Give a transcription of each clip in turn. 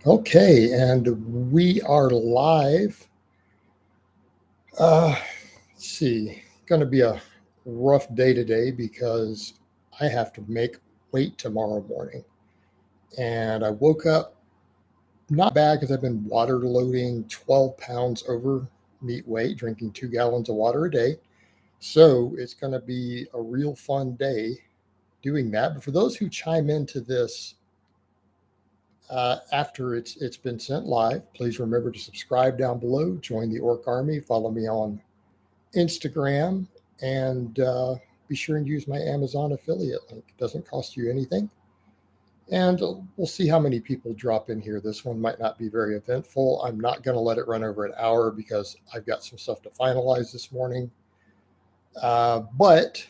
Okay, and we are live. Let's see, going to be a rough day today because I have to make weight tomorrow morning. And I woke up not bad because I've been water loading 12 pounds over meat weight, drinking 2 gallons of water a day. So it's going to be a real fun day doing that. But for those who chime into this after it's been sent live, please remember to subscribe down below, join the Orc Army, follow me on Instagram, and be sure and use my Amazon affiliate link. It doesn't cost you anything. And we'll see how many people drop in here. This one might not be very eventful. I'm not going to let it run over an hour because I've got some stuff to finalize this morning. But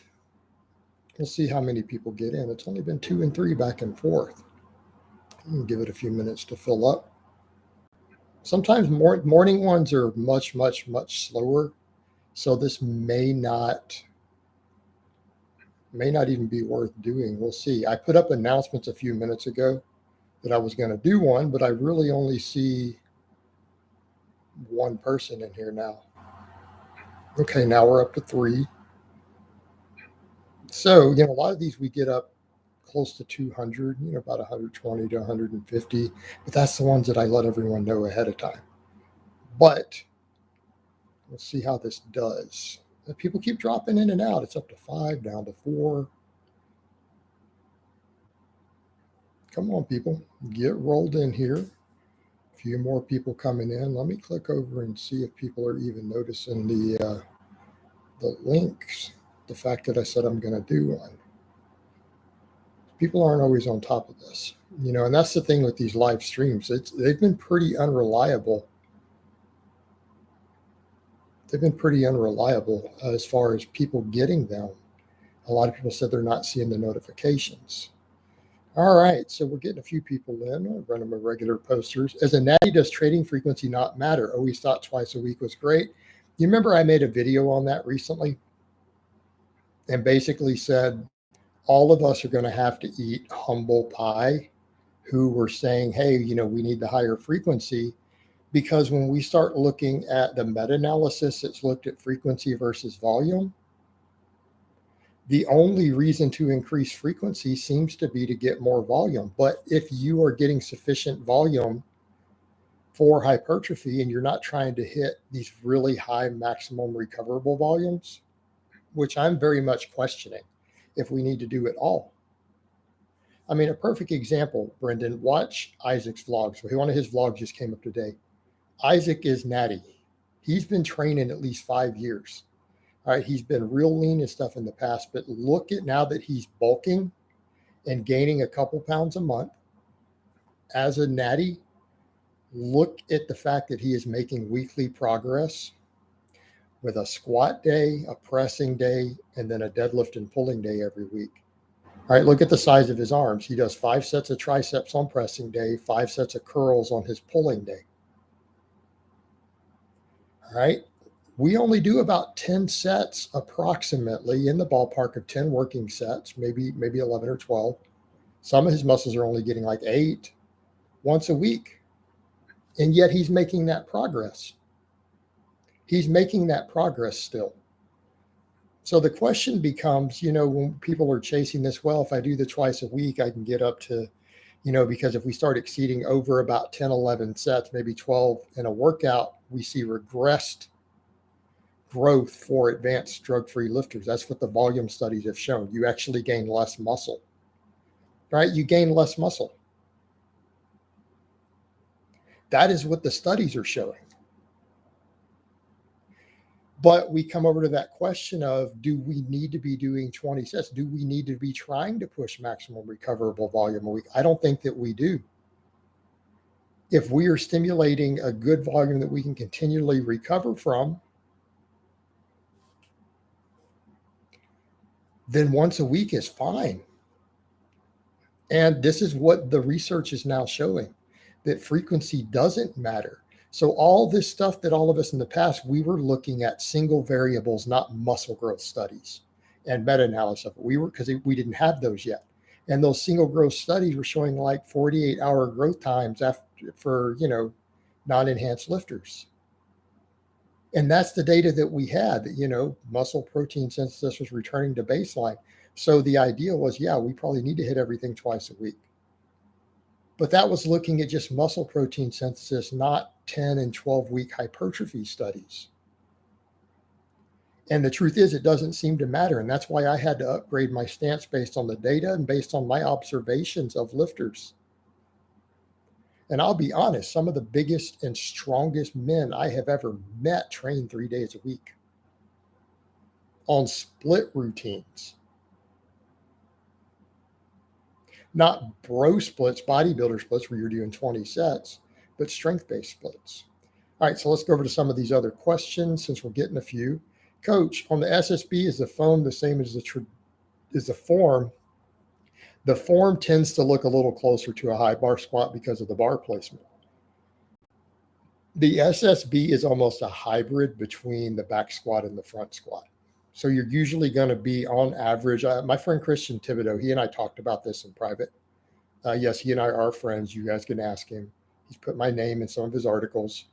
we'll see how many people get in. It's only been 2 and 3 back and forth. Give it a few minutes to fill up. Sometimes morning ones are much slower, so this may not even be worth doing. We'll see. I put up announcements a few minutes ago that I was going to do one, but I really only see one person in here now. Okay, now we're up to 3. So, a lot of these we get up close to 200, about 120 to 150, but that's the ones that I let everyone know ahead of time. But we'll see how this does. People keep dropping in and out. It's up to 5, down to 4. Come on, people, get rolled in here. A few more people coming in. Let me click over and see if people are even noticing the links. The fact that I said I'm going to do one. People aren't always on top of this, and that's the thing with these live streams. They've been pretty unreliable. They've been pretty unreliable as far as people getting them. A lot of people said they're not seeing the notifications. All right, so we're getting a few people in. I'll run them a regular posters. As a natty, does trading frequency not matter? Always thought twice a week was great. You remember I made a video on that recently and basically said all of us are going to have to eat humble pie who were saying, hey, we need the higher frequency. Because when we start looking at the meta-analysis that's looked at frequency versus volume, the only reason to increase frequency seems to be to get more volume. But if you are getting sufficient volume for hypertrophy and you're not trying to hit these really high maximum recoverable volumes, which I'm very much questioning if we need to do it all. I mean, a perfect example, Brendan, watch Isaac's vlogs. One of his vlogs just came up today. Isaac is natty. He's been training at least 5 years. All right, he's been real lean and stuff in the past, but look at now that he's bulking and gaining a couple pounds a month as a natty. Look at the fact that he is making weekly progress with a squat day, a pressing day, and then a deadlift and pulling day every week. All right, look at the size of his arms. He does 5 sets of triceps on pressing day, 5 sets of curls on his pulling day. All right, we only do about 10 sets approximately, in the ballpark of 10 working sets, maybe 11 or 12. Some of his muscles are only getting like 8 once a week. And yet he's making that progress. He's making that progress still. So the question becomes, when people are chasing this, well, if I do the twice a week, I can get up to, because if we start exceeding over about 10, 11 sets, maybe 12 in a workout, we see regressed growth for advanced drug-free lifters. That's what the volume studies have shown. You actually gain less muscle, right? You gain less muscle. That is what the studies are showing. But we come over to that question of, do we need to be doing 20 sets? Do we need to be trying to push maximum recoverable volume a week? I don't think that we do. If we are stimulating a good volume that we can continually recover from, then once a week is fine. And this is what the research is now showing, that frequency doesn't matter. So all this stuff that all of us in the past, we were looking at single variables, not muscle growth studies and meta-analysis. Because we didn't have those yet. And those single growth studies were showing like 48-hour growth times for non-enhanced lifters. And that's the data that we had, that, muscle protein synthesis was returning to baseline. So the idea was, yeah, we probably need to hit everything twice a week. But that was looking at just muscle protein synthesis, not 10 and 12-week hypertrophy studies. And the truth is, it doesn't seem to matter. And that's why I had to upgrade my stance based on the data and based on my observations of lifters. And I'll be honest, some of the biggest and strongest men I have ever met train 3 days a week on split routines. Not bro splits, bodybuilder splits where you're doing 20 sets, but strength-based splits. All right, so let's go over to some of these other questions since we're getting a few. Coach, on the SSB, is the foam the same as the form? The form tends to look a little closer to a high bar squat because of the bar placement. The SSB is almost a hybrid between the back squat and the front squat. So you're usually going to be on average. My friend Christian Thibodeau, he and I talked about this in private. Yes, he and I are friends. You guys can ask him. He's put my name in some of his articles.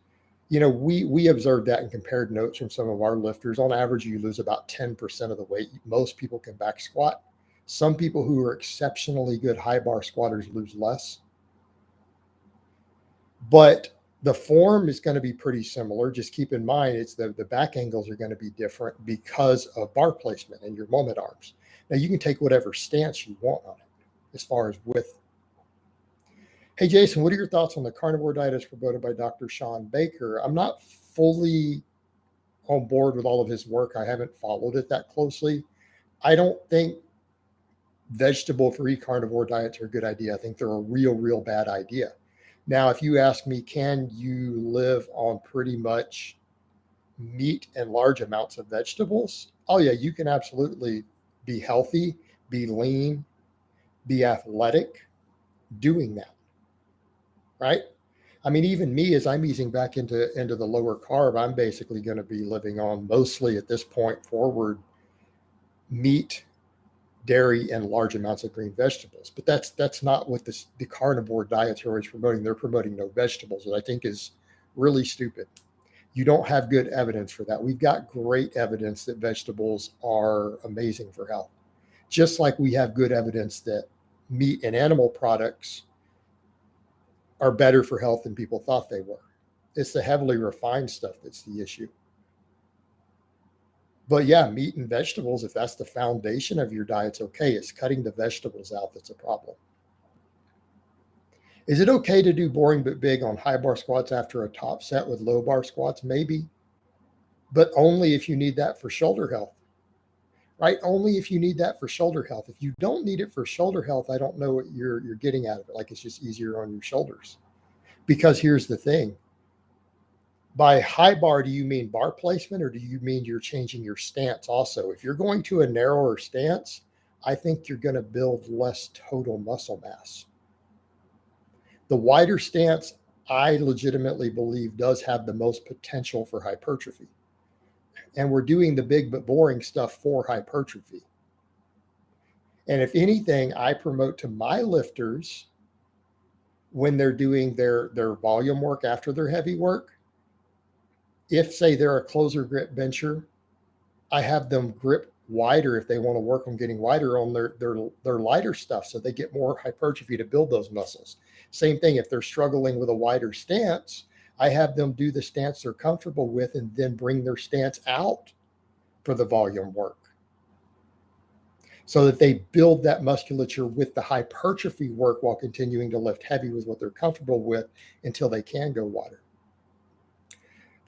We observed that and compared notes from some of our lifters. On average, you lose about 10% of the weight. Most people can back squat. Some people who are exceptionally good high bar squatters lose less. But the form is going to be pretty similar. Just keep in mind, it's the back angles are going to be different because of bar placement and your moment arms. Now, you can take whatever stance you want on it as far as width. Hey, Jason, what are your thoughts on the carnivore diet as promoted by Dr. Sean Baker? I'm not fully on board with all of his work. I haven't followed it that closely. I don't think vegetable-free carnivore diets are a good idea. I think they're a real bad idea. Now, if you ask me, can you live on pretty much meat and large amounts of vegetables? Oh, yeah, you can absolutely be healthy, be lean, be athletic doing that, right? I mean, even me, as I'm easing back into the lower carb, I'm basically going to be living on mostly at this point forward meat, dairy, and large amounts of green vegetables. But that's not what the carnivore dietary is promoting. They're promoting no vegetables, that I think is really stupid. You don't have good evidence for that. We've got great evidence that vegetables are amazing for health, just like we have good evidence that meat and animal products are better for health than people thought they were. It's the heavily refined stuff that's the issue. But yeah, meat and vegetables, if that's the foundation of your diet, it's okay. It's cutting the vegetables out that's a problem. Is it okay to do boring but big on high bar squats after a top set with low bar squats? Maybe, but only if you need that for shoulder health, right? Only if you need that for shoulder health. If you don't need it for shoulder health, I don't know what you're getting out of it. Like it's just easier on your shoulders. Because here's the thing. By high bar, do you mean bar placement or do you mean you're changing your stance also? If you're going to a narrower stance, I think you're going to build less total muscle mass. The wider stance, I legitimately believe, does have the most potential for hypertrophy. And we're doing the big but boring stuff for hypertrophy. And if anything, I promote to my lifters when they're doing their volume work after their heavy work, if, say, they're a closer grip bencher, I have them grip wider if they want to work on getting wider on their lighter stuff so they get more hypertrophy to build those muscles. Same thing, if they're struggling with a wider stance, I have them do the stance they're comfortable with and then bring their stance out for the volume work so that they build that musculature with the hypertrophy work while continuing to lift heavy with what they're comfortable with until they can go wider.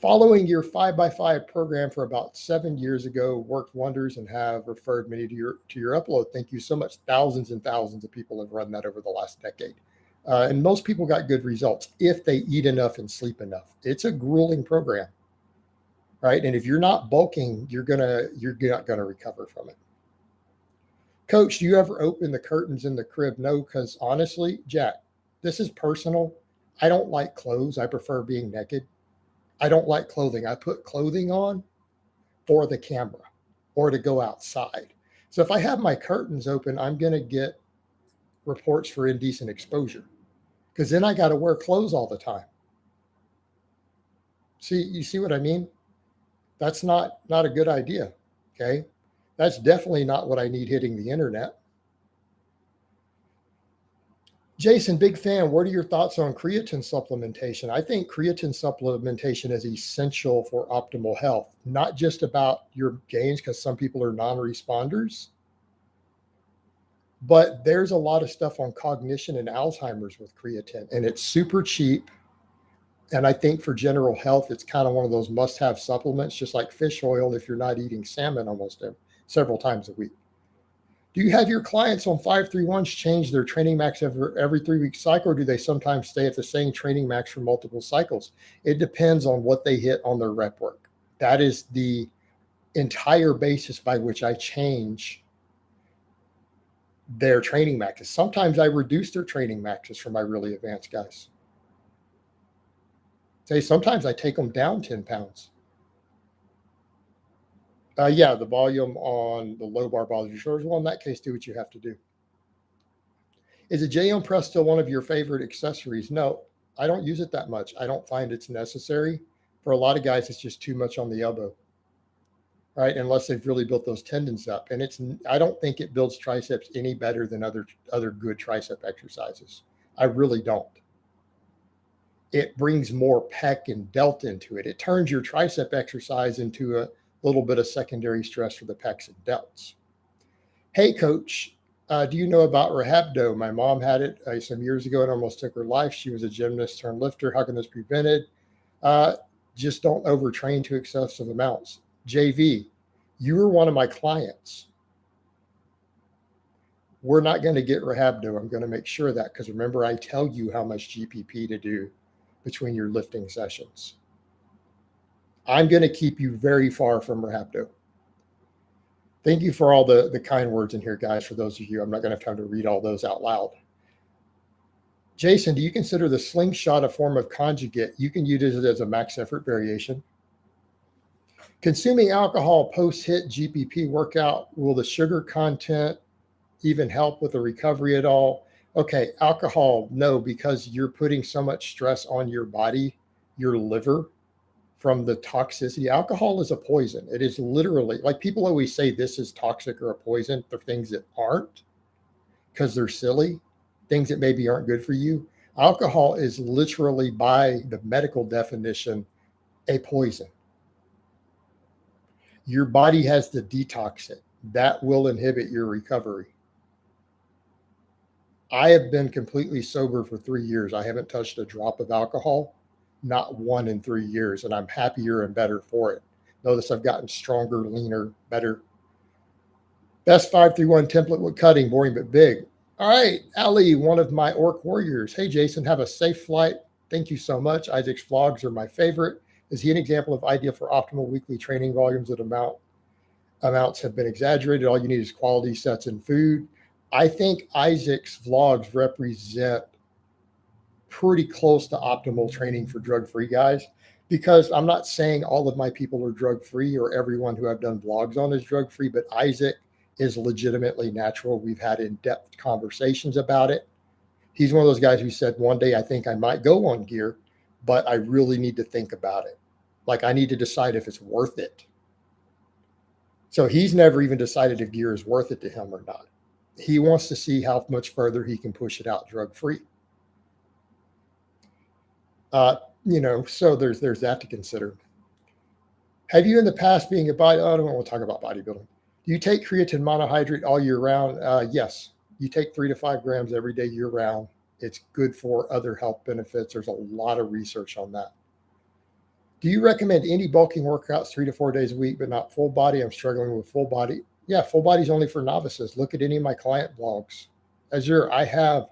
Following your 5x5 program for about 7 years ago worked wonders and have referred many to your upload. Thank you so much. Thousands and thousands of people have run that over the last decade. And most people got good results if they eat enough and sleep enough. It's a grueling program, right? And if you're not bulking, you're not gonna recover from it. Coach, do you ever open the curtains in the crib? No, because honestly, Jack, this is personal. I don't like clothes. I prefer being naked. I don't like clothing. I put clothing on for the camera or to go outside. So if I have my curtains open, I'm going to get reports for indecent exposure because then I got to wear clothes all the time. You see what I mean? That's not a good idea. Okay. That's definitely not what I need hitting the internet. Jason, big fan. What are your thoughts on creatine supplementation? I think creatine supplementation is essential for optimal health, not just about your gains, because some people are non-responders, but there's a lot of stuff on cognition and Alzheimer's with creatine, and it's super cheap. And I think for general health, it's kind of one of those must-have supplements, just like fish oil if you're not eating salmon several times a week. Do you have your clients on 531s change their training max every 3-week cycle, or do they sometimes stay at the same training max for multiple cycles? It depends on what they hit on their rep work. That is the entire basis by which I change their training maxes. Sometimes I reduce their training maxes for my really advanced guys. Sometimes I take them down 10 pounds. Yeah, the volume on the low bar bothers your shoulders. Well, in that case, do what you have to do. Is a JM press still one of your favorite accessories? No, I don't use it that much. I don't find it's necessary. For a lot of guys, it's just too much on the elbow, right? Unless they've really built those tendons up. And I don't think it builds triceps any better than other good tricep exercises. I really don't. It brings more pec and delt into it. It turns your tricep exercise into a little bit of secondary stress for the pecs and delts. Hey, coach, do you know about Rehabdo? My mom had it some years ago and almost took her life. She was a gymnast turned lifter. How can this be prevented? Just don't overtrain to excessive amounts. JV, you were one of my clients. We're not going to get Rehabdo. I'm going to make sure of that, because remember, I tell you how much GPP to do between your lifting sessions. I'm going to keep you very far from Rehabdo. Thank you for all the kind words in here, guys. For those of you, I'm not going to have time to read all those out loud. Jason, do you consider the slingshot a form of conjugate? You can use it as a max effort variation. Consuming alcohol post-hit GPP workout, will the sugar content even help with the recovery at all? Okay, alcohol, no, because you're putting so much stress on your body, your liver, from the toxicity. Alcohol is a poison. It is literally, like, people always say this is toxic or a poison for things that aren't, because they're silly, things that maybe aren't good for you. Alcohol is literally, by the medical definition, a poison. Your body has to detox it. That will inhibit your recovery. I have been completely sober for 3 years. I haven't touched a drop of alcohol, not one in 3 years, and I'm happier and better for it. Notice I've gotten stronger, leaner, better. Best 531 template with cutting, boring but big. All right, Ali, one of my orc warriors. Hey, Jason, have a safe flight. Thank you so much. Isaac's vlogs are my favorite. Is he an example of ideal for optimal weekly training volumes that amounts have been exaggerated? All you need is quality sets and food. I think Isaac's vlogs represent pretty close to optimal training for drug-free guys, because I'm not saying all of my people are drug-free or everyone who I've done vlogs on is drug-free, but Isaac is legitimately natural. We've had in-depth conversations about it. He's one of those guys who said, one day I think I might go on gear, but I really need to think about it. Like, I need to decide if it's worth it. So he's never even decided if gear is worth it to him or not. He wants to see how much further he can push it out drug-free. So there's that to consider. Have you in the past being a body? I don't want to talk about bodybuilding. Do you take creatine monohydrate all year round? Yes. You take 3 to 5 grams every day year round. It's good for other health benefits. There's a lot of research on that. Do you recommend any bulking workouts 3 to 4 days a week, but not full body? I'm struggling with full body. Yeah, full body is only for novices. Look at any of my client vlogs. I have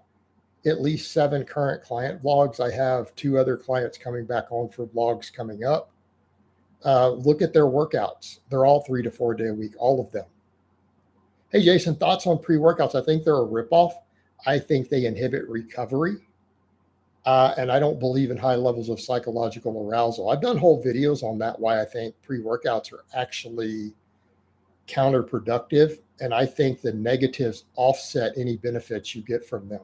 at least 7 current client vlogs. I have 2 other clients coming back on for vlogs coming up. Look at their workouts. They're all 3 to 4 day a week, all of them. Hey, Jason, thoughts on pre-workouts? I think they're a ripoff. I think they inhibit recovery. And I don't believe in high levels of psychological arousal. I've done whole videos on that, why I think pre-workouts are actually counterproductive. And I think the negatives offset any benefits you get from them.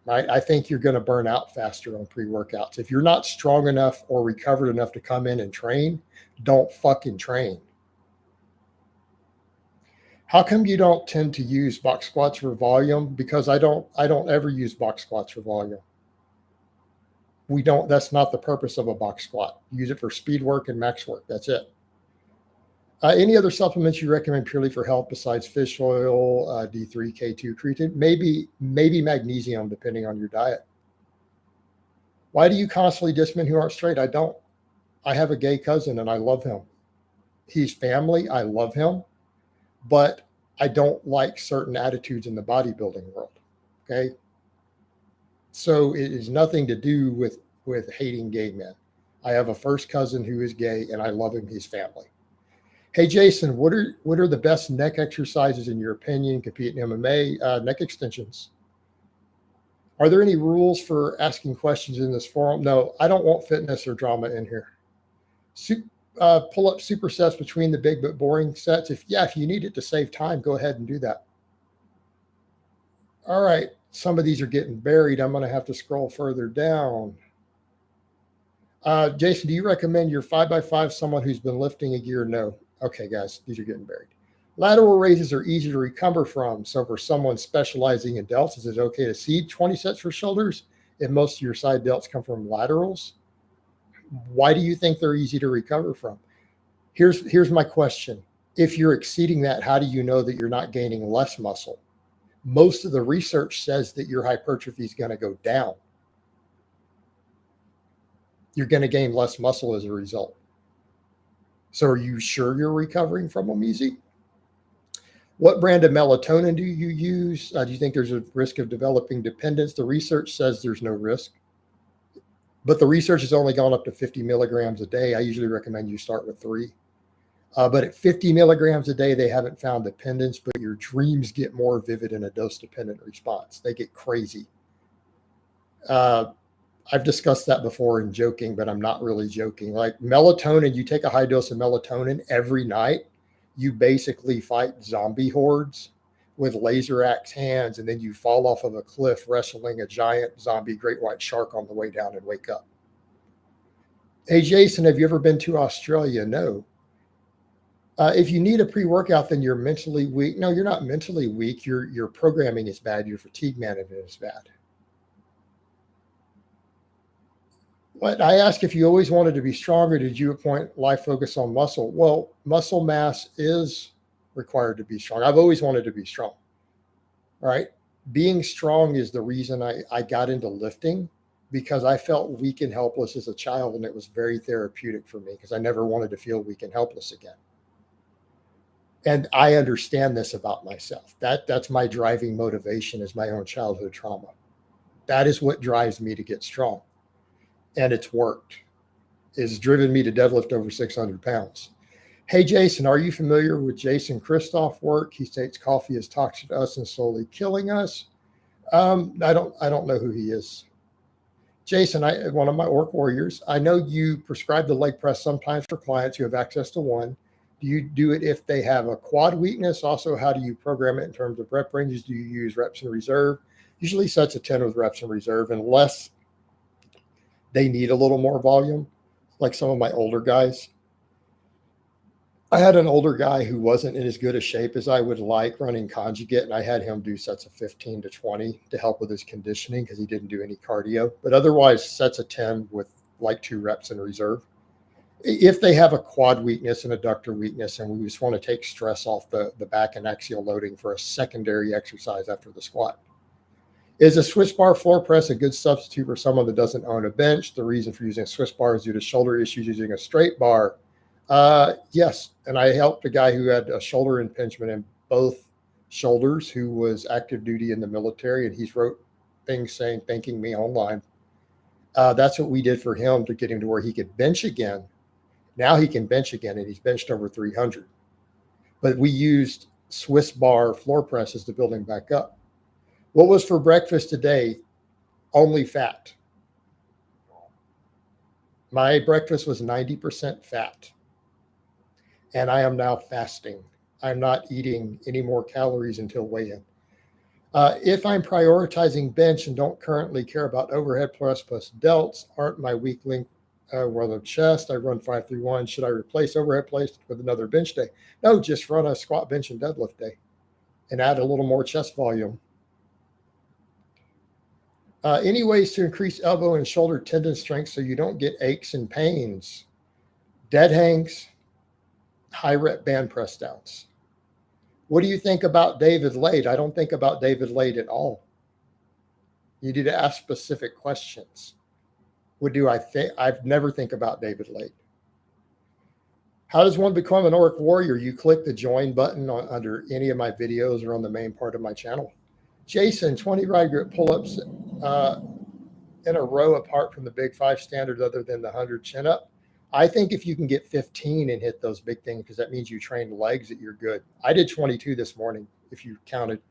right? I think you're going to burn out faster on pre-workouts. If you're not strong enough or recovered enough to come in and train, don't fucking train. How come you don't tend to use box squats for volume? Because I don't ever use box squats for volume. That's not the purpose of a box squat. Use it for speed work and max work. That's it. Any other supplements you recommend purely for health besides fish oil, D3, K2, creatine? Maybe magnesium, depending on your diet. Why do you constantly diss men who aren't straight? I don't. I have a gay cousin and I love him. He's family. I love him. But I don't like certain attitudes in the bodybuilding world. Okay. So it is nothing to do with hating gay men. I have a first cousin who is gay and I love him. He's family. Hey, Jason, what are the best neck exercises in your opinion? Compete in MMA, neck extensions. Are there any rules for asking questions in this forum? No, I don't want fitness or drama in here. Pull up supersets between the big but boring sets. If you need it to save time, go ahead and do that. All right, some of these are getting buried. I'm going to have to scroll further down. Jason, do you recommend your 5x5 someone who's been lifting a year? No. Okay, guys, these are getting buried. Lateral raises are easy to recover from. So for someone specializing in delts, is it okay to seed 20 sets for shoulders if most of your side delts come from laterals? Why do you think they're easy to recover from? Here's my question. If you're exceeding that, how do you know that you're not gaining less muscle? Most of the research says that your hypertrophy is going to go down. You're going to gain less muscle as a result. So are you sure you're recovering from them easy? What brand of melatonin do you use? Do you think there's a risk of developing dependence? The research says there's no risk, but the research has only gone up to 50 milligrams a day. I usually recommend you start with 3. But at 50 milligrams a day, they haven't found dependence, but your dreams get more vivid in a dose-dependent response. They get crazy. I've discussed that before in joking, but I'm not really joking. Like melatonin, you take a high dose of melatonin every night, you basically fight zombie hordes with laser axe hands, and then you fall off of a cliff wrestling a giant zombie great white shark on the way down and wake up. Hey, Jason, have you ever been to Australia? No. If you need a pre-workout, then you're mentally weak. No, you're not mentally weak. Your programming is bad. Your fatigue management is bad. What I ask, if you always wanted to be stronger, did you appoint life focus on muscle? Well, muscle mass is required to be strong. I've always wanted to be strong. All right. Being strong is the reason I got into lifting, because I felt weak and helpless as a child, and it was very therapeutic for me because I never wanted to feel weak and helpless again. And I understand this about myself. That's my driving motivation, is my own childhood trauma. That is what drives me to get strong. And it's worked. It's driven me to deadlift over 600 pounds. Hey, Jason, are you familiar with Jason Christoph's work? He states coffee is toxic to us and slowly killing us. I don't know who he is. Jason, one of my orc warriors, I know you prescribe the leg press sometimes for clients who have access to one. Do you do it if they have a quad weakness? Also, how do you program it in terms of rep ranges? Do you use reps in reserve? Usually sets of 10 with reps in reserve, unless they need a little more volume, like some of my older guys. I had an older guy who wasn't in as good a shape as I would like running conjugate, and I had him do sets of 15 to 20 to help with his conditioning because he didn't do any cardio. But otherwise, sets of 10 with like 2 reps in reserve. If they have a quad weakness and adductor weakness, and we just want to take stress off the back and axial loading for a secondary exercise after the squat. Is a Swiss bar floor press a good substitute for someone that doesn't own a bench? The reason for using a Swiss bar is due to shoulder issues using a straight bar. Yes, and I helped a guy who had a shoulder impingement in both shoulders, who was active duty in the military, and he's wrote things thanking me online. That's what we did for him to get him to where he could bench again. Now he can bench again, and he's benched over 300. But we used Swiss bar floor presses to build him back up. What was for breakfast today? Only fat. My breakfast was 90% fat. And I am now fasting. I'm not eating any more calories until weigh-in. If I'm prioritizing bench and don't currently care about overhead press plus delts, aren't my weak link well, the chest, I run 5-3-1. Should I replace overhead press with another bench day? No, just run a squat, bench, and deadlift day and add a little more chest volume. Any ways to increase elbow and shoulder tendon strength so you don't get aches and pains? Dead hangs, high rep band press downs. What do you think about David Lade? I don't think about David Lade at all. You need to ask specific questions. What do I think? I've never think about David Lade. How does one become an Orc Warrior? You click the join button under any of my videos or on the main part of my channel. Jason, 20 wide grip pull-ups in a row apart from the big 5 standard other than the 100 chin up. I think if you can get 15 and hit those big things, because that means you train legs, that you're good. I did 22 this morning, if you counted.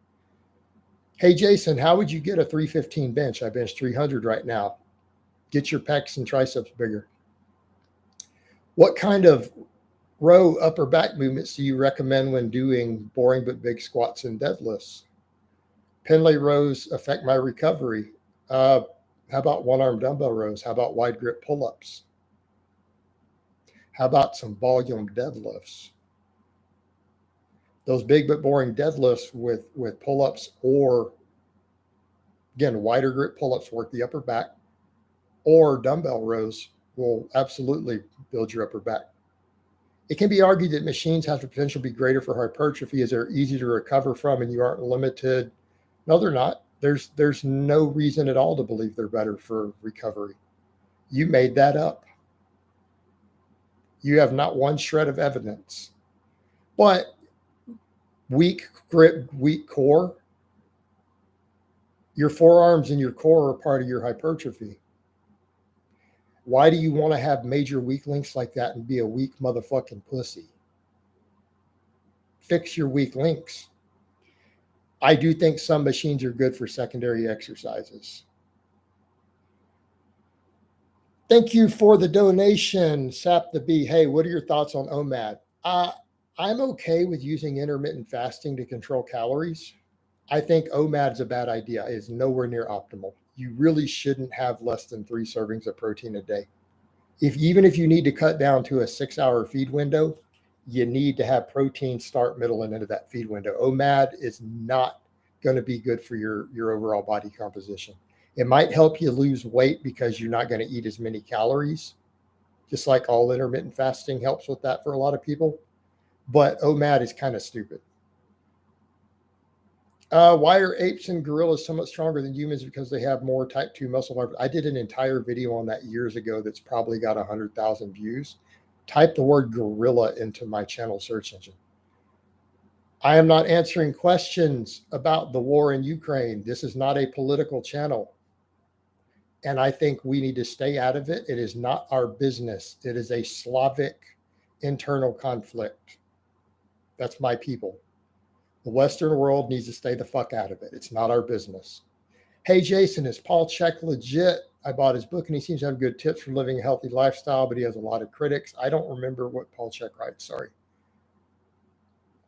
Hey, Jason, how would you get a 315 bench? I bench 300 right now. Get your pecs and triceps bigger. What kind of row upper back movements do you recommend when doing boring but big squats and deadlifts? Pendlay rows affect my recovery. How about one-arm dumbbell rows? How about wide grip pull-ups? How about some volume deadlifts? Those big but boring deadlifts with pull-ups, or again, wider grip pull-ups work the upper back, or dumbbell rows will absolutely build your upper back. It can be argued that machines have the potential to be greater for hypertrophy as they're easy to recover from and you aren't limited. No, they're not. There's no reason at all to believe they're better for recovery. You made that up. You have not one shred of evidence. But weak grip, weak core, your forearms and your core are part of your hypertrophy. Why do you want to have major weak links like that and be a weak motherfucking pussy? Fix your weak links. I do think some machines are good for secondary exercises. Thank you for the donation, Sap the Bee. Hey, what are your thoughts on OMAD? I'm okay with using intermittent fasting to control calories. I think OMAD is a bad idea. It's nowhere near optimal. You really shouldn't have less than 3 servings of protein a day. Even if you need to cut down to a 6-hour feed window, you need to have protein start, middle, and end of that feed window. OMAD is not going to be good for your overall body composition. It might help you lose weight because you're not going to eat as many calories, just like all intermittent fasting helps with that for a lot of people. But OMAD is kind of stupid. Why are apes and gorillas so much stronger than humans? Because they have more type 2 muscle fibers. I did an entire video on that years ago that's probably got 100,000 views. Type the word gorilla into my channel search engine. I am not answering questions about the war in Ukraine. This is not a political channel. And I think we need to stay out of it. It is not our business. It is a Slavic internal conflict. That's my people. The Western world needs to stay the fuck out of it. It's not our business. Hey, Jason, is Paul Chek legit? I bought his book and he seems to have good tips for living a healthy lifestyle, but he has a lot of critics. I don't remember what Paul Chek writes. Sorry.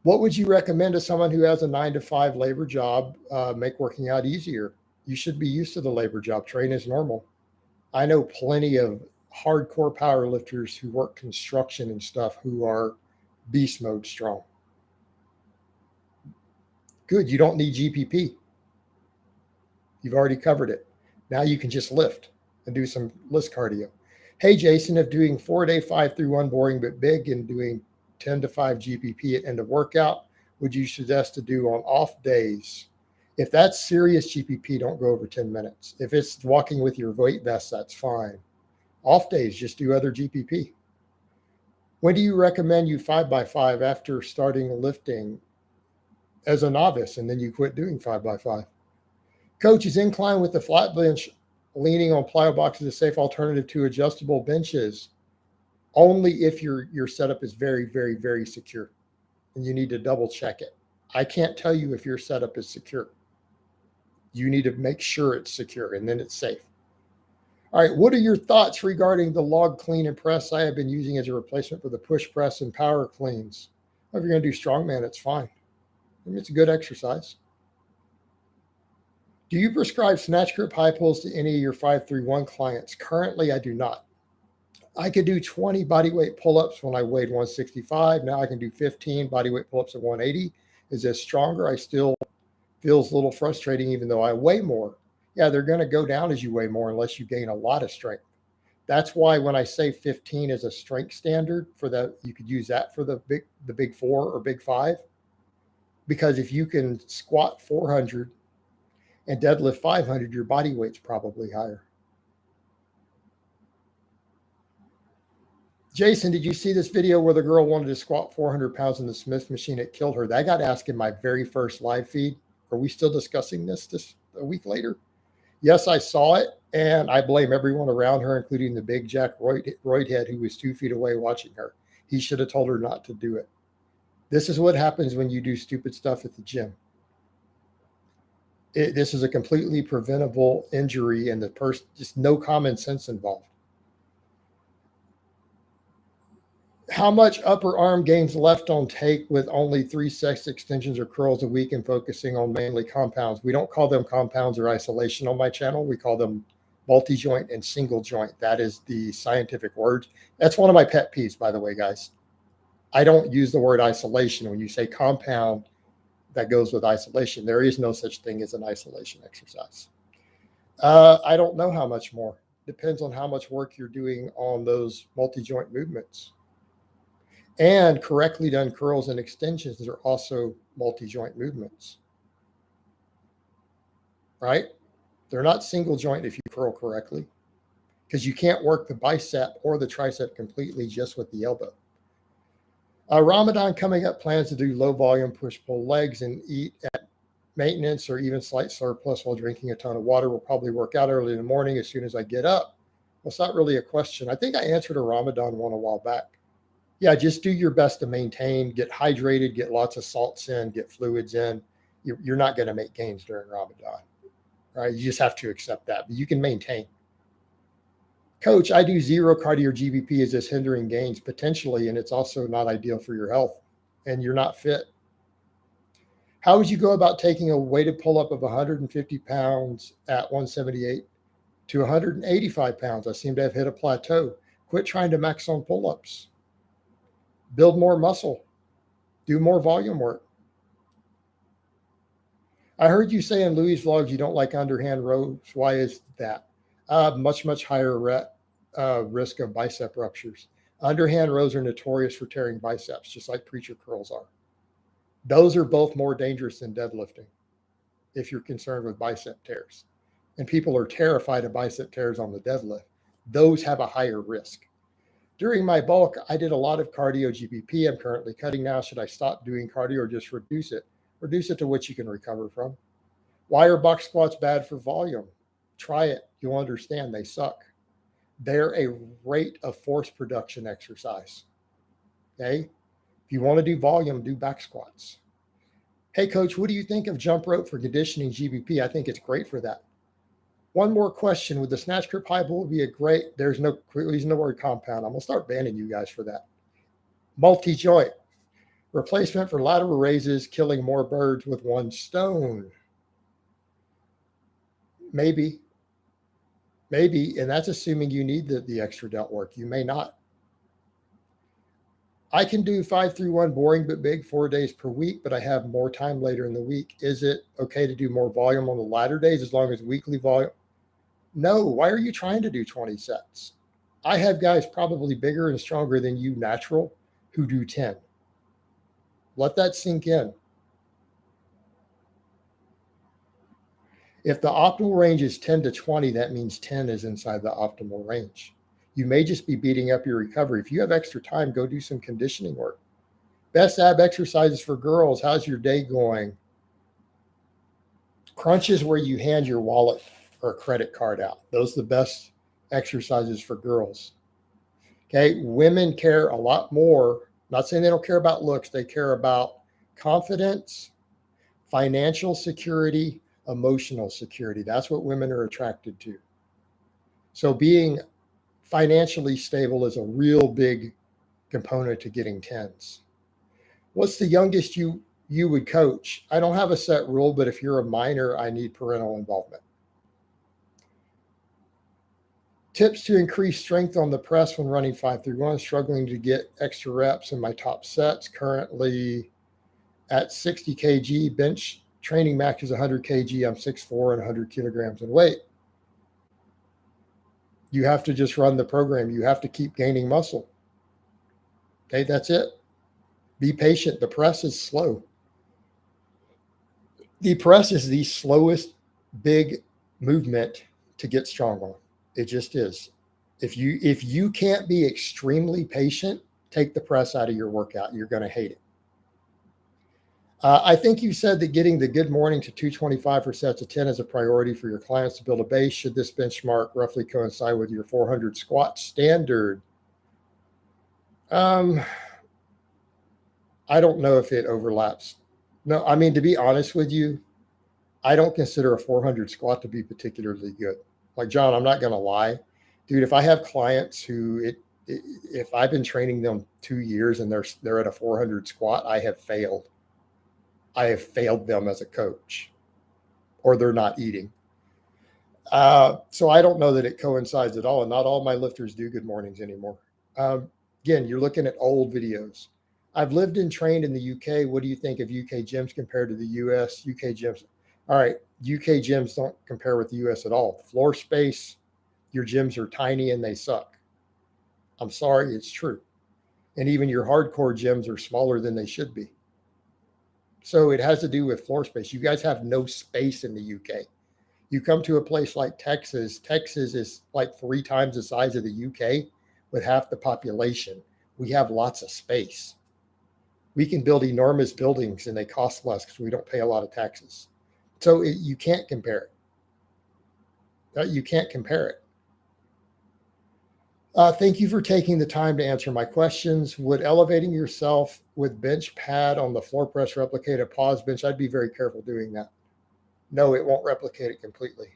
What would you recommend to someone who has a 9-to-5 labor job, make working out easier? You should be used to the labor job. Train is normal. I know plenty of hardcore power lifters who work construction and stuff who are beast mode strong. Good. You don't need GPP. You've already covered it. Now you can just lift and do some list cardio. Hey, Jason, if doing 4-day 5-3-1 boring but big and doing 10 to 5 GPP at end of workout, would you suggest to do on off days? If that's serious GPP, don't go over 10 minutes. If it's walking with your weight vest, that's fine. Off days, just do other GPP. When do you recommend you 5x5 after starting lifting as a novice and then you quit doing 5x5? Coach, is incline with the flat bench leaning on plyo boxes a safe alternative to adjustable benches? Only if your setup is very, very, very secure and you need to double check it. I can't tell you if your setup is secure. You need to make sure it's secure and then it's safe. All right, what are your thoughts regarding the log clean and press I have been using as a replacement for the push press and power cleans? Well, if you're going to do strongman, it's fine. I mean, it's a good exercise. Do you prescribe snatch grip high pulls to any of your 531 clients? Currently, I do not. I could do 20 bodyweight pull-ups when I weighed 165. Now I can do 15 bodyweight pull-ups at 180. Is this stronger? I still feels a little frustrating even though I weigh more. Yeah, they're going to go down as you weigh more unless you gain a lot of strength. That's why when I say 15 is a strength standard for that, you could use that for the big four or big five. Because if you can squat 400 and deadlift 500, your body weight's probably higher. Jason, did you see this video where the girl wanted to squat 400 pounds in the Smith machine? It killed her. That got asked in my very first live feed. Are we still discussing this a week later? Yes, I saw it, and I blame everyone around her, including the big Jack Roydhead, who was 2 feet away watching her. He should have told her not to do it. This is what happens when you do stupid stuff at the gym. This is a completely preventable injury, and the person, just no common sense involved. How much upper arm gains left on take with only 3 sets extensions or curls a week and focusing on mainly compounds? We don't call them compounds or isolation on my channel. We call them multi-joint and single joint. That is the scientific word. That's one of my pet peeves, by the way, guys. I don't use the word isolation. When you say compound, that goes with isolation. There is no such thing as an isolation exercise. I don't know how much more. Depends on how much work you're doing on those multi-joint movements. And correctly done curls and extensions are also multi-joint movements, right? They're not single joint if you curl correctly, because you can't work the bicep or the tricep completely just with the elbow. Ramadan coming up, plans to do low volume push-pull legs and eat at maintenance or even slight surplus while drinking a ton of water. Will probably work out early in the morning as soon as I get up. Well, it's not really a question. I think I answered a Ramadan one a while back. Yeah, just do your best to maintain, get hydrated, get lots of salts in, get fluids in. You're not going to make gains during Ramadan, right? You just have to accept that, but you can maintain. Coach, I do 0 cardio GBP. Is this hindering gains? Potentially, and it's also not ideal for your health, and you're not fit. How would you go about taking a weighted pull-up of 150 pounds at 178 to 185 pounds? I seem to have hit a plateau. Quit trying to max on pull-ups. Build more muscle. Do more volume work. I heard you say in Louis' vlogs you don't like underhand rows. Why is that? Much higher risk of bicep ruptures. Underhand rows are notorious for tearing biceps, just like preacher curls are. Those are both more dangerous than deadlifting if you're concerned with bicep tears. And people are terrified of bicep tears on the deadlift. Those have a higher risk. During my bulk, I did a lot of cardio GBP. I'm currently cutting now. Should I stop doing cardio or just reduce it? Reduce it to what you can recover from. Why are box squats bad for volume? Try it. You'll understand they suck. They're a rate of force production exercise. Okay? If you want to do volume, do back squats. Hey, coach, what do you think of jump rope for conditioning GBP? I think it's great for that. One more question. Would the snatch grip high pull be a great, there's no reason the word compound. I'm going to start banning you guys for that. Multi-joint. Replacement for lateral raises, killing more birds with one stone. Maybe. And that's assuming you need the extra delt work. You may not. I can do 5-3-1 boring but big 4 days per week, but I have more time later in the week. Is it okay to do more volume on the latter days as long as weekly volume? No. Why are you trying to do 20 sets? I have guys probably bigger and stronger than you natural who do 10. Let that sink in. If the optimal range is 10 to 20, that means 10 is inside the optimal range. You may just be beating up your recovery. If you have extra time, go do some conditioning work. Best ab exercises for girls. How's your day going? Crunches where you hand your wallet or credit card out. Those are the best exercises for girls. Okay, women care a lot more. Not saying they don't care about looks. They care about confidence, financial security, emotional security. That's what women are attracted to. So being financially stable is a real big component to getting tens. What's the youngest you you would coach. I don't have a set rule, but if you're a minor, I need parental involvement. Tips to increase strength on the press when running 5-3-1. Struggling to get extra reps in my top sets. Currently at 60 kg. Bench training max is 100 kg. I'm 6'4" and 100 kilograms in weight. You have to just run the program. You have to keep gaining muscle. Okay, that's it. Be patient. The press is slow. The press is the slowest big movement to get strong on. It just is. If you can't be extremely patient, take the press out of your workout. You're going to hate it. I think you said that getting the good morning to 225 for sets of 10 is a priority for your clients to build a base. Should this benchmark roughly coincide with your 400 squat standard? I don't know if it overlaps. No, I mean, to be honest with you, I don't consider a 400 squat to be particularly good. Like, John, I'm not going to lie. Dude, if I have clients who if I've been training them 2 years and they're at a 400 squat, I have failed. I have failed them as a coach, or they're not eating. So I don't know that it coincides at all. And not all my lifters do good mornings anymore. Again, you're looking at old videos. I've lived and trained in the UK. What do you think of UK gyms compared to the US? UK gyms. All right. UK gyms don't compare with the US at all. Floor space, your gyms are tiny and they suck. I'm sorry, it's true. And even your hardcore gyms are smaller than they should be. So it has to do with floor space. You guys have no space in the UK. You come to a place like Texas. Texas is like 3 times the size of the UK with half the population. We have lots of space. We can build enormous buildings and they cost less because we don't pay a lot of taxes. So you can't compare it. You can't compare it. Thank you for taking the time to answer my questions. Would elevating yourself with bench pad on the floor press replicate a pause bench? I'd be very careful doing that. No, it won't replicate it completely.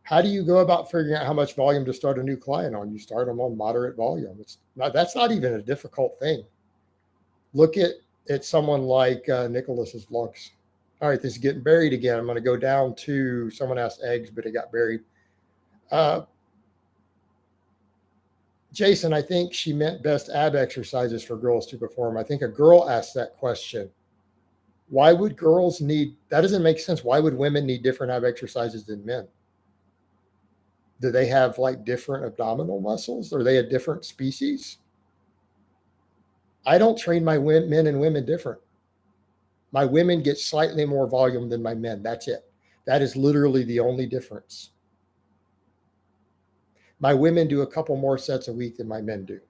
How do you go about figuring out how much volume to start a new client on? You start them on moderate volume. That's not even a difficult thing. Look at someone like Nicholas's vlogs. All right, this is getting buried again. I'm going to go down to, someone asked eggs, but it got buried. Jason, I think she meant best ab exercises for girls to perform. I think a girl asked that question. Why would girls need, that doesn't make sense. Why would women need different ab exercises than men? Do they have like different abdominal muscles? Are they a different species? I don't train my men and women different. My women get slightly more volume than my men. That's it. That is literally the only difference. My women do a couple more sets a week than my men do.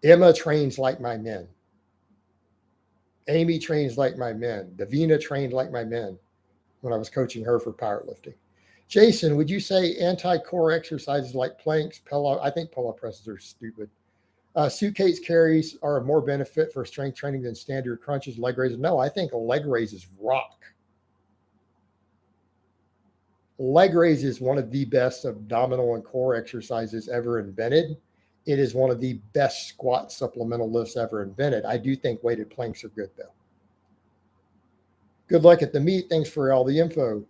Emma trains like my men. Amy trains like my men. Davina trained like my men when I was coaching her for powerlifting. Jason, would you say anti-core exercises like planks, pillow? I think pull-up presses are stupid. Suitcase carries are a more benefit for strength training than standard crunches, leg raises. No, I think leg raises rock. Leg raise is one of the best abdominal and core exercises ever invented. It is one of the best squat supplemental lifts ever invented. I do think weighted planks are good, though. Good luck at the meet. Thanks for all the info.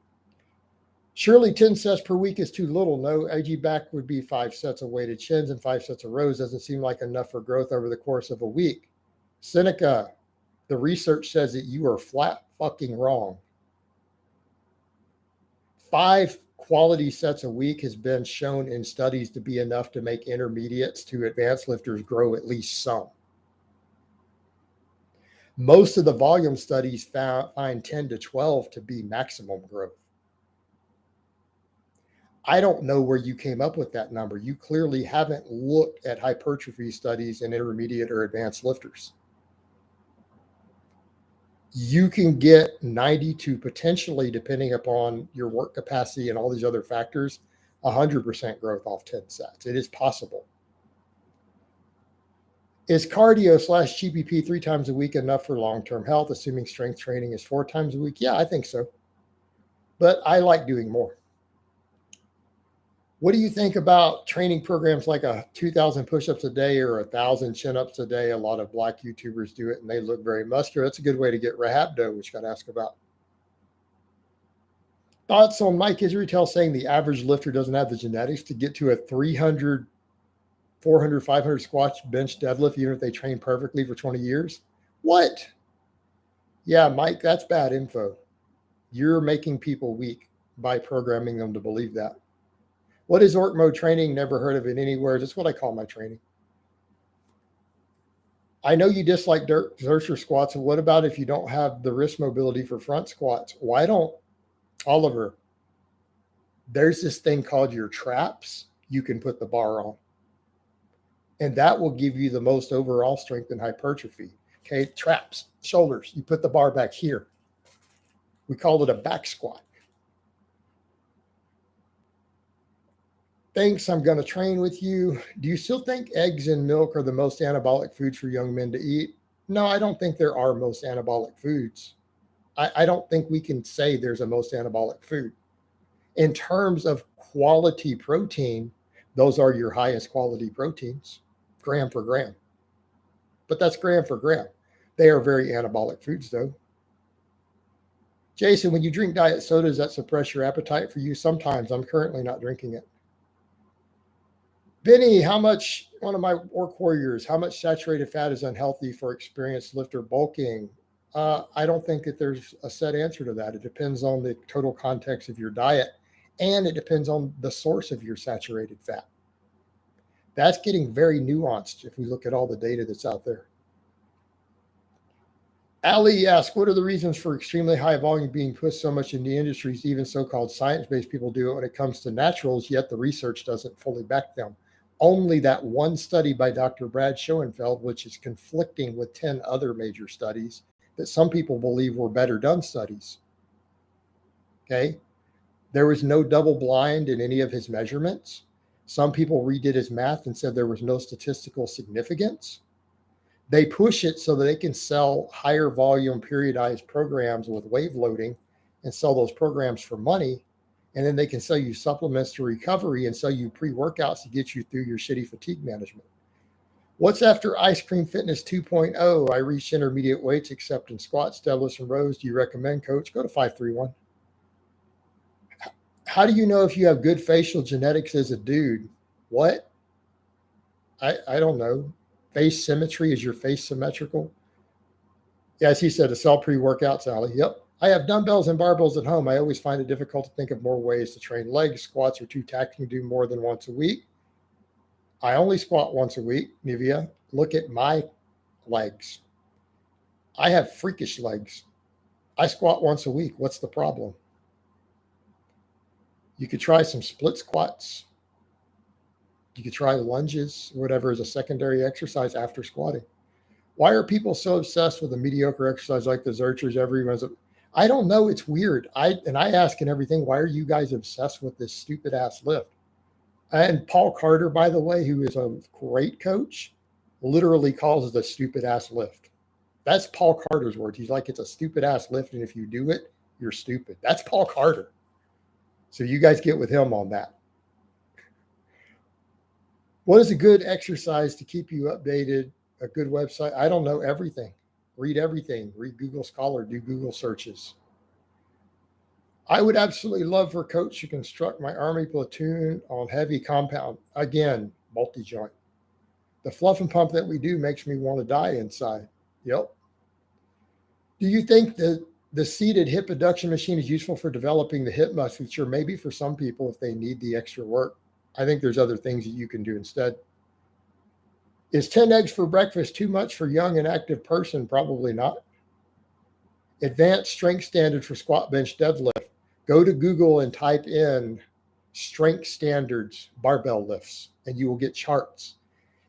Surely 10 sets per week is too little. No, AG back would be 5 sets of weighted chins and 5 sets of rows. Doesn't seem like enough for growth over the course of a week. Seneca, the research says that you are flat fucking wrong. 5 quality sets a week has been shown in studies to be enough to make intermediates to advanced lifters grow at least some. Most of the volume studies find 10 to 12 to be maximum growth. I don't know where you came up with that number. You clearly haven't looked at hypertrophy studies in intermediate or advanced lifters. You can get 90 to potentially, depending upon your work capacity and all these other factors, 100% growth off 10 sets. It is possible. Is cardio / GPP 3 times a week enough for long-term health, assuming strength training is 4 times a week? Yeah, I think so. But I like doing more. What do you think about training programs like 2,000 push-ups a day or 1,000 chin-ups a day? A lot of black YouTubers do it and they look very muscular. That's a good way to get rhabdo, which you got to ask about. Thoughts on Mike Israetel saying the average lifter doesn't have the genetics to get to a 300, 400, 500 squats, bench, deadlift, even if they train perfectly for 20 years? What? Yeah, Mike, that's bad info. You're making people weak by programming them to believe that. What is orc mode training? Never heard of it anywhere. That's what I call my training. I know you dislike Zercher squats. What about if you don't have the wrist mobility for front squats? Why don't, Oliver, there's this thing called your traps you can put the bar on. And that will give you the most overall strength and hypertrophy. Okay, traps, shoulders. You put the bar back here. We call it a back squat. Thanks, I'm going to train with you. Do you still think eggs and milk are the most anabolic foods for young men to eat? No, I don't think there are most anabolic foods. I don't think we can say there's a most anabolic food. In terms of quality protein, those are your highest quality proteins, gram for gram. But that's gram for gram. They are very anabolic foods, though. Jason, when you drink diet soda, does that suppress your appetite for you? Sometimes. I'm currently not drinking it. Benny, how much, one of my work warriors, how much saturated fat is unhealthy for experienced lifter bulking? I don't think that there's a set answer to that. It depends on the total context of your diet, and it depends on the source of your saturated fat. That's getting very nuanced if we look at all the data that's out there. Ali asks, what are the reasons for extremely high volume being pushed so much in the industries? Even so-called science-based people do it when it comes to naturals, yet the research doesn't fully back them. Only that one study by Dr. Brad Schoenfeld, which is conflicting with 10 other major studies that some people believe were better done studies. Okay. There was no double blind in any of his measurements. Some people redid his math and said there was no statistical significance. They push it so that they can sell higher volume periodized programs with wave loading and sell those programs for money. And then they can sell you supplements to recovery and sell you pre-workouts to get you through your shitty fatigue management. What's after Ice Cream Fitness 2.0? I reached intermediate weights except in squats, deadlifts, and rows. Do you recommend, coach? Go to 531. How do you know if you have good facial genetics as a dude? What? I don't know. Face symmetry, is your face symmetrical? Yes, he said to sell pre-workouts, Allie. Yep. I have dumbbells and barbells at home. I always find it difficult to think of more ways to train legs. Squats are too taxing to do more than once a week. I only squat once a week, Nivea. Look at my legs. I have freakish legs. I squat once a week. What's the problem? You could try some split squats. You could try lunges, whatever, as a secondary exercise after squatting. Why are people so obsessed with a mediocre exercise like the Zerchers? Everyone's, I don't know. It's weird. I ask and everything, why are you guys obsessed with this stupid ass lift? And Paul Carter, by the way, who is a great coach, literally calls it a stupid ass lift. That's Paul Carter's words. He's like, it's a stupid ass lift, and if you do it, you're stupid. That's Paul Carter. So you guys get with him on that. What is a good exercise to keep you updated? A good website? I don't know everything. Read everything. Read Google Scholar. Do Google searches. I would absolutely love for a coach to construct my Army platoon on heavy compound. Again, multi-joint. The fluff and pump that we do makes me want to die inside. Yep. Do you think that the seated hip abduction machine is useful for developing the hip musculature? Maybe for some people if they need the extra work. I think there's other things that you can do instead. Is 10 eggs for breakfast too much for young and active person? Probably not. Advanced strength standard for squat, bench, deadlift. Go to Google and type in strength standards barbell lifts, and you will get charts.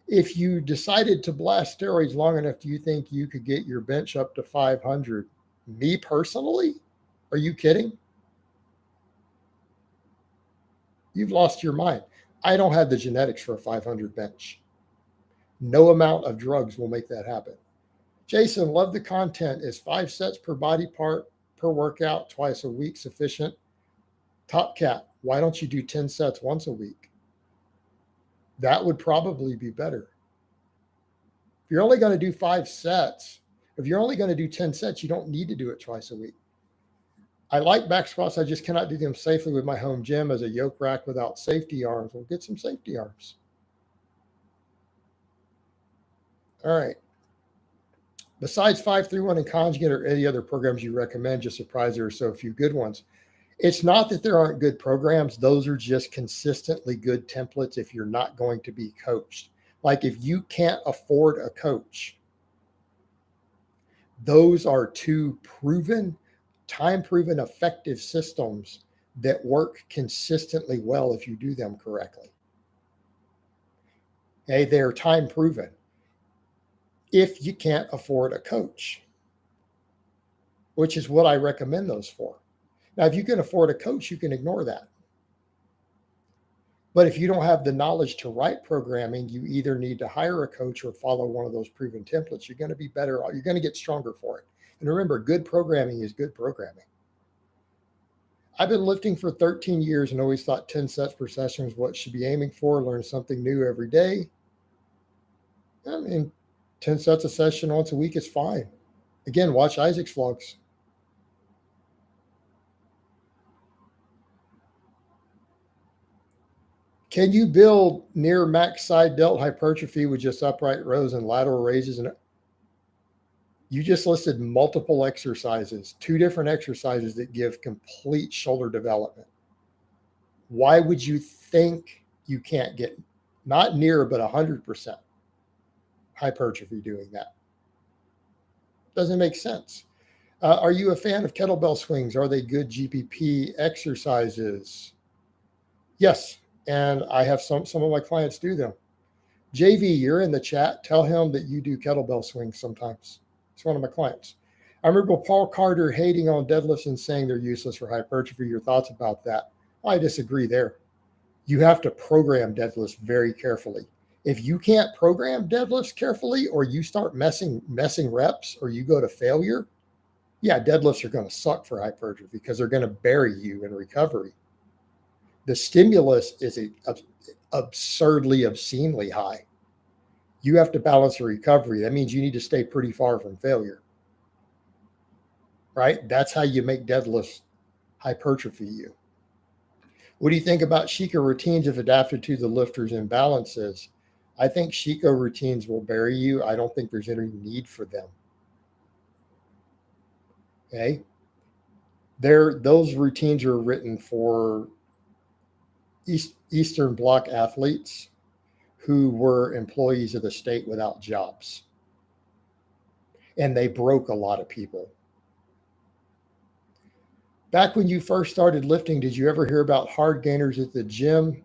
If you decided to blast steroids long enough, do you think you could get your bench up to 500? Me personally? Are you kidding? You've lost your mind. I don't have the genetics for a 500 bench. No amount of drugs will make that happen. Jason, love the content. Is 5 sets per body part per workout twice a week sufficient? Top Cat, why don't you do 10 sets once a week? That would probably be better. If you're only going to do 5 sets, if you're only going to do 10 sets, you don't need to do it twice a week. I like back squats. I just cannot do them safely with my home gym as a yoke rack without safety arms. Well, get some safety arms. All right. Besides 531 and Conjugate or any other programs you recommend, just surprised there are so few good ones. It's not that there aren't good programs. Those are just consistently good templates if you're not going to be coached. Like if you can't afford a coach, those are two proven, time-proven effective systems that work consistently well if you do them correctly. Okay, they're time-proven if you can't afford a coach, which is what I recommend those for. Now, if you can afford a coach, you can ignore that. But if you don't have the knowledge to write programming, you either need to hire a coach or follow one of those proven templates. You're going to be better. You're going to get stronger for it. And remember, good programming is good programming. I've been lifting for 13 years and always thought 10 sets per session is what should be aiming for. Learn something new every day. I mean, 10 sets a session once a week is fine. Again, watch Isaac's vlogs. Can you build near max side delt hypertrophy with just upright rows and lateral raises? And you just listed multiple exercises, 2 different exercises that give complete shoulder development. Why would you think you can't get not near, but 100% hypertrophy doing that? Doesn't make sense. Are you a fan of kettlebell swings? Are they good GPP exercises? Yes. And I have some of my clients do them. JV, you're in the chat. Tell him that you do kettlebell swings sometimes. It's one of my clients. I remember Paul Carter hating on deadlifts and saying they're useless for hypertrophy. Your thoughts about that? I disagree there. You have to program deadlifts very carefully. If you can't program deadlifts carefully, or you start messing reps, or you go to failure, yeah, deadlifts are going to suck for hypertrophy because they're going to bury you in recovery. The stimulus is absurdly, obscenely high. You have to balance the recovery. That means you need to stay pretty far from failure, right? That's how you make deadlifts hypertrophy you. What do you think about Shiko routines if adapted to the lifter's imbalances? I think Shiko routines will bury you. I don't think there's any need for them. Okay? Those routines are written for Eastern Bloc athletes who were employees of the state without jobs. And they broke a lot of people. Back when you first started lifting, did you ever hear about hard gainers at the gym?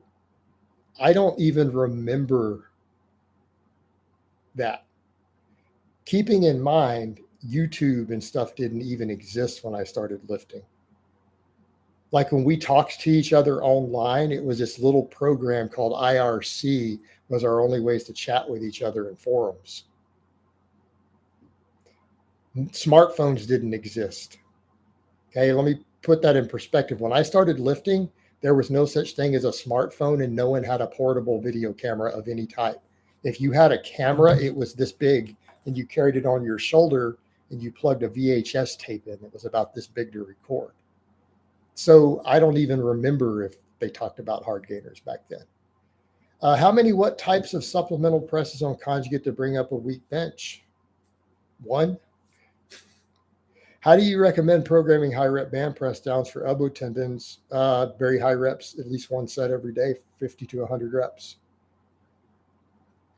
I don't even remember that. Keeping in mind, YouTube and stuff didn't even exist when I started lifting. Like when we talked to each other online, it was this little program called IRC was our only ways to chat with each other in forums. Smartphones didn't exist. Okay, let me put that in perspective. When I started lifting, there was no such thing as a smartphone and no one had a portable video camera of any type. If you had a camera, it was this big and you carried it on your shoulder and you plugged a VHS tape in. It was about this big to record. So I don't even remember if they talked about hard gainers back then. What types of supplemental presses on Conjugate to bring up a weak bench? 1. How do you recommend programming high rep band press downs for elbow tendons? Very high reps, at least 1 set every day, 50 to 100 reps.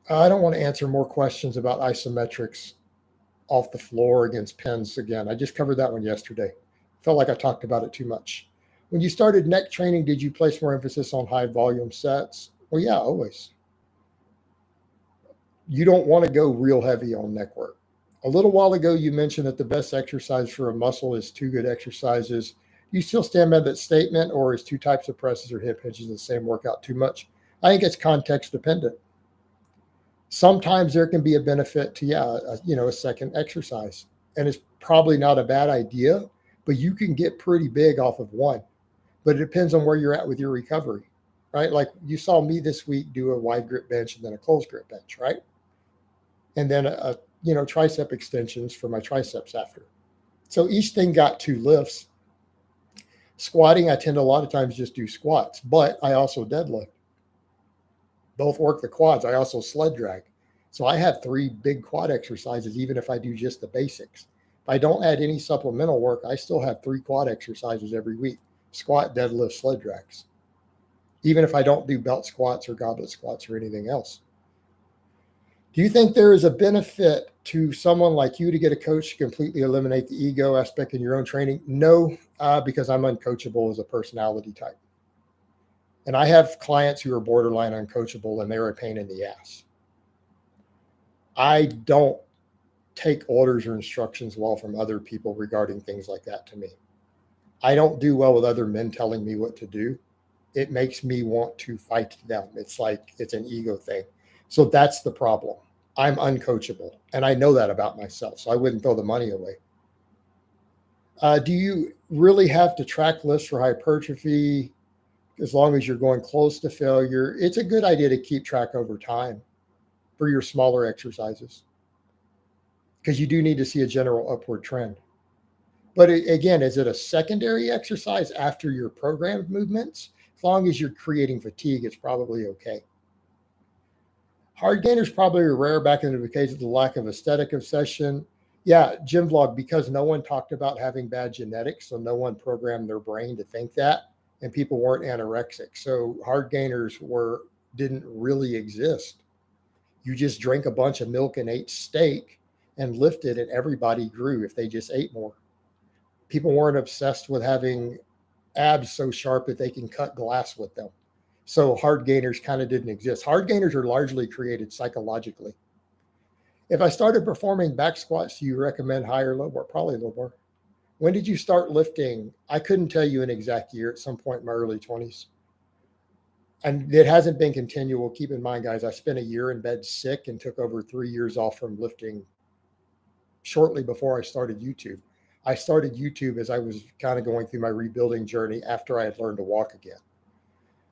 I don't want to answer more questions about isometrics off the floor against pins again. I just covered that one yesterday. Felt like I talked about it too much. When you started neck training, did you place more emphasis on high volume sets? Well, yeah, always. You don't want to go real heavy on neck work. A little while ago, you mentioned that the best exercise for a muscle is 2 good exercises. Do you still stand by that statement, or is 2 types of presses or hip hinges in the same workout too much? I think it's context dependent. Sometimes there can be a benefit to, a second exercise, and it's probably not a bad idea, but you can get pretty big off of 1. but it depends on where you're at with your recovery, right? Like you saw me this week do a wide grip bench and then a closed grip bench, right? And then tricep extensions for my triceps after. So each thing got 2 lifts. Squatting, I tend to a lot of times just do squats, but I also deadlift. Both work the quads. I also sled drag. So I have 3 big quad exercises, even if I do just the basics. If I don't add any supplemental work, I still have 3 quad exercises every week: squat, deadlift, sled drags, even if I don't do belt squats or goblet squats or anything else. Do you think there is a benefit to someone like you to get a coach to completely eliminate the ego aspect in your own training? No, because I'm uncoachable as a personality type. And I have clients who are borderline uncoachable, and they're a pain in the ass. I don't take orders or instructions well from other people regarding things like that to me. I don't do well with other men telling me what to do. It makes me want to fight them. It's like it's an ego thing. So that's the problem. I'm uncoachable, and I know that about myself, so I wouldn't throw the money away. Do you really have to track lists for hypertrophy as long as you're going close to failure? It's a good idea to keep track over time for your smaller exercises, because you do need to see a general upward trend. But again, is it a secondary exercise after your programmed movements? As long as you're creating fatigue, it's probably okay. Hard gainers probably are rare back in the case of the lack of aesthetic obsession. Yeah, Gym Vlog, because no one talked about having bad genetics, so no one programmed their brain to think that, and people weren't anorexic. So hard gainers didn't really exist. You just drank a bunch of milk and ate steak and lifted, and everybody grew if they just ate more. People weren't obsessed with having abs so sharp that they can cut glass with them. So hard gainers kind of didn't exist. Hard gainers are largely created psychologically. If I started performing back squats, do you recommend high or low bar? Probably low bar. When did you start lifting? I couldn't tell you an exact year. At some point in my early 20s. And it hasn't been continual. Keep in mind, guys, I spent a year in bed sick and took over 3 years off from lifting shortly before I started YouTube. I started YouTube as I was kind of going through my rebuilding journey after I had learned to walk again.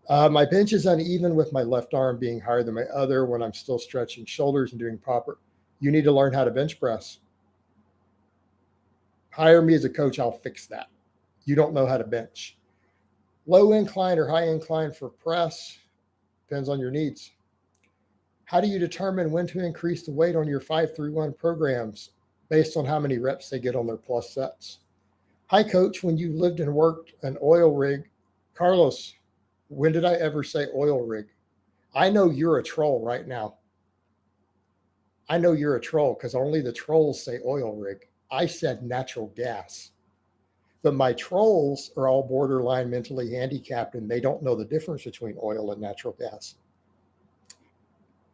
My bench is uneven with my left arm being higher than my other when I'm still stretching shoulders and doing proper. You need to learn how to bench press. Hire me as a coach. I'll fix that. You don't know how to bench. Low incline or high incline for press depends on your needs. How do you determine when to increase the weight on your 5-3-1 programs based on how many reps they get on their plus sets? Hi, coach. When you lived and worked an oil rig, Carlos, when did I ever say oil rig? I know you're a troll right now. I know you're a troll because only the trolls say oil rig. I said natural gas. But my trolls are all borderline mentally handicapped, and they don't know the difference between oil and natural gas.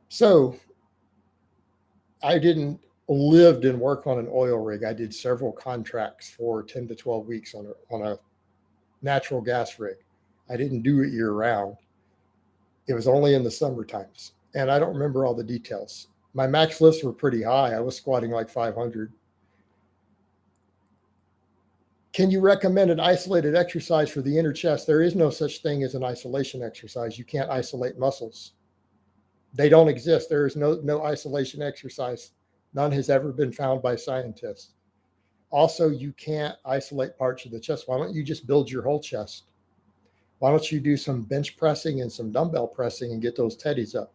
So I didn't lived and work on an oil rig. I did several contracts for 10 to 12 weeks on a natural gas rig. I didn't do it year round. It was only in the summer times. And I don't remember all the details. My max lifts were pretty high. I was squatting like 500. Can you recommend an isolated exercise for the inner chest? There is no such thing as an isolation exercise. You can't isolate muscles. They don't exist. There is no isolation exercise. None has ever been found by scientists. Also, you can't isolate parts of the chest. Why don't you just build your whole chest? Why don't you do some bench pressing and some dumbbell pressing and get those teddies up?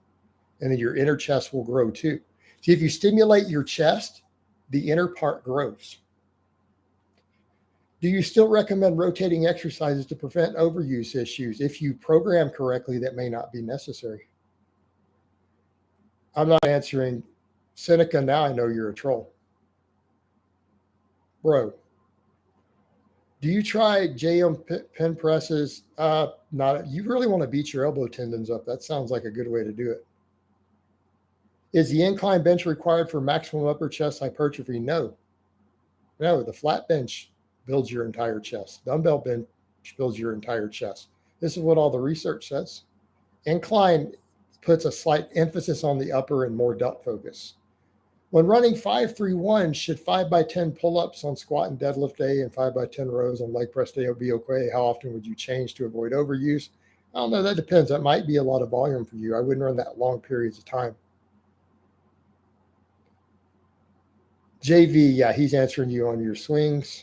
And then your inner chest will grow too. See, if you stimulate your chest, the inner part grows. Do you still recommend rotating exercises to prevent overuse issues? If you program correctly, that may not be necessary. I'm not answering. Seneca, now I know you're a troll. Bro, do you try JM pin presses? Not. You really want to beat your elbow tendons up. That sounds like a good way to do it. Is the incline bench required for maximum upper chest hypertrophy? No. No, the flat bench builds your entire chest. Dumbbell bench builds your entire chest. This is what all the research says. Incline puts a slight emphasis on the upper and more depth focus. When running 5-3-1, should 5x10 pull-ups on squat and deadlift day and 5x10 rows on leg press day be okay? How often would you change to avoid overuse? I don't know. That depends. That might be a lot of volume for you. I wouldn't run that long periods of time. JV, yeah, he's answering you on your swings.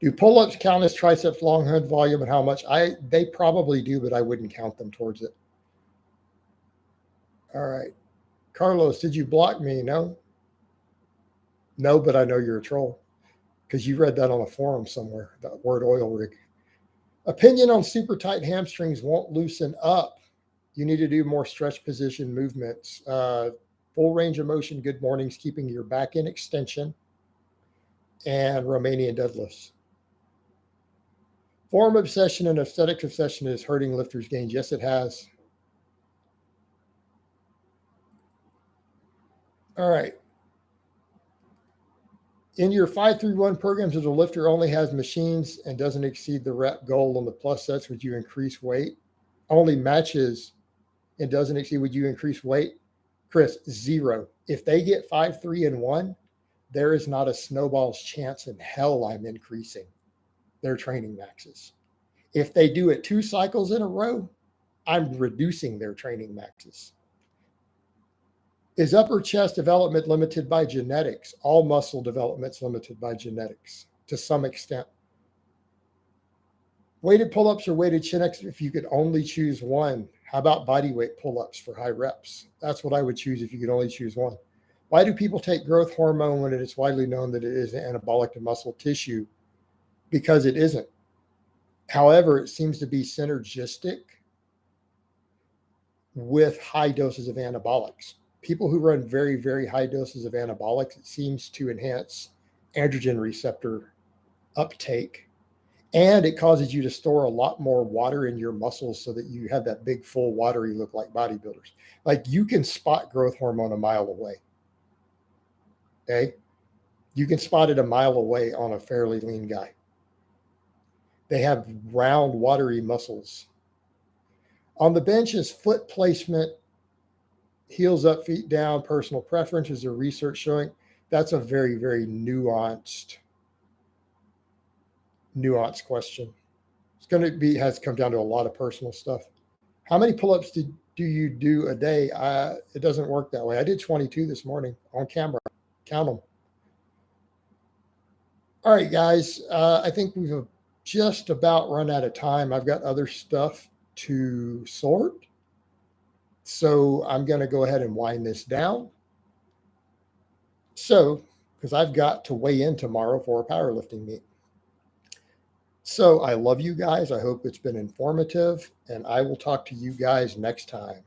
Do pull-ups count as triceps long head volume and how much? They probably do, but I wouldn't count them towards it. All right. Carlos, did you block me? No. No, but I know you're a troll because you read that on a forum somewhere, that word oil rig. Opinion on super tight hamstrings won't loosen up. You need to do more stretch position movements. Full range of motion, good mornings, keeping your back in extension, and Romanian deadlifts. Form obsession and aesthetic obsession is hurting lifters' gains. Yes, it has. All right. In your 5-3-1 programs, if the lifter only has machines and doesn't exceed the rep goal on the plus sets, would you increase weight? Only matches and doesn't exceed, would you increase weight? Chris, 0. If they get 5-3-1, there is not a snowball's chance in hell I'm increasing their training maxes. If they do it 2 cycles in a row, I'm reducing their training maxes. Is upper chest development limited by genetics? All muscle development's limited by genetics to some extent. Weighted pull-ups or weighted chin X if you could only choose one. How about body weight pull-ups for high reps? That's what I would choose if you could only choose one. Why do people take growth hormone when it is widely known that it is anabolic to muscle tissue? Because it isn't. However, it seems to be synergistic with high doses of anabolics. People who run very, very high doses of anabolics, it seems to enhance androgen receptor uptake. And it causes you to store a lot more water in your muscles so that you have that big, full, watery look like bodybuilders. Like you can spot growth hormone a mile away. Okay? You can spot it a mile away on a fairly lean guy. They have round, watery muscles. On the bench is foot placement, heels up, feet down, personal preferences or research showing. That's a very, very nuanced question. It's going to be, has come down to a lot of personal stuff. How many pull-ups do you do a day? It doesn't work that way. I did 22 this morning on camera. Count them. All right, guys. I think we've just about run out of time. I've got other stuff to sort. So I'm going to go ahead and wind this down. So, because I've got to weigh in tomorrow for a powerlifting meet. So I love you guys. I hope it's been informative, and I will talk to you guys next time.